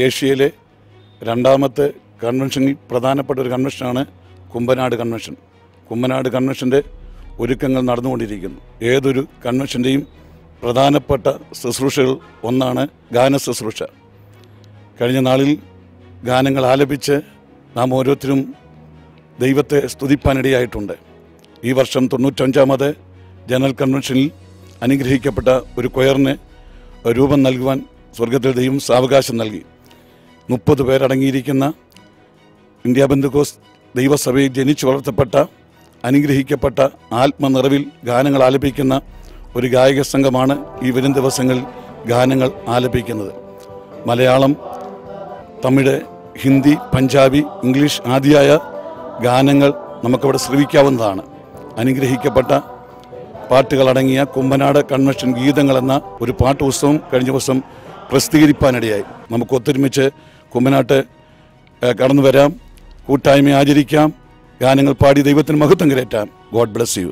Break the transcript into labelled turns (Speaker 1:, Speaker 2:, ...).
Speaker 1: ഏഷ്യയിലെ രണ്ടാമത്തെ കൺവെൻഷനിൽ പ്രധാനപ്പെട്ട ഒരു കൺവെൻഷനാണ് കുമ്പനാട് കൺവെൻഷൻ. കുമ്പനാട് കൺവെൻഷൻ്റെ ഒരുക്കങ്ങൾ നടന്നുകൊണ്ടിരിക്കുന്നു. ഏതൊരു കൺവെൻഷൻ്റെയും പ്രധാനപ്പെട്ട ശുശ്രൂഷകൾ ഒന്നാണ് ഗാന ശുശ്രൂഷ. കഴിഞ്ഞ നാളിൽ ഗാനങ്ങൾ ആലപിച്ച് നാം ഓരോരുത്തരും ദൈവത്തെ സ്തുതിപ്പാനിടയായിട്ടുണ്ട്. ഈ വർഷം 95ാമത് ജനറൽ കൺവെൻഷനിൽ അനുഗ്രഹിക്കപ്പെട്ട ഒരു കൊയറിന് രൂപം നൽകുവാൻ സ്വർഗത്തിൽ ദൈവം സാവകാശം നൽകി. 30 പേരടങ്ങിയിരിക്കുന്ന ഇന്ത്യ ബന്ധുക്കോസ് ദൈവസഭയിൽ ജനിച്ചു വളർത്തപ്പെട്ട അനുഗ്രഹിക്കപ്പെട്ട ആത്മനിറവിൽ ഗാനങ്ങൾ ആലപിക്കുന്ന ഒരു ഗായക സംഘമാണ് ഈ വരും ദിവസങ്ങളിൽ ഗാനങ്ങൾ ആലപിക്കുന്നത്. മലയാളം, തമിഴ്, ഹിന്ദി, പഞ്ചാബി, ഇംഗ്ലീഷ് ആദിയായ ഗാനങ്ങൾ നമുക്കവിടെ ശ്രവിക്കാവുന്നതാണ്. അനുഗ്രഹിക്കപ്പെട്ട പാട്ടുകളടങ്ങിയ കുമ്പനാട് കൺവെൻഷൻ ഗീതങ്ങൾ എന്ന ഒരു പാട്ട് പുസ്തകം കഴിഞ്ഞ ദിവസം പ്രസിദ്ധീകരിക്കാനിടയായി. നമുക്ക് ഒത്തൊരുമിച്ച് കുമ്പനാട്ട് കടന്നു വരാം, കൂട്ടായ്മ ആചരിക്കാം, ഗാനങ്ങൾ പാടി ദൈവത്തിന് മഹത്വം കരയറ്റാം. God bless you.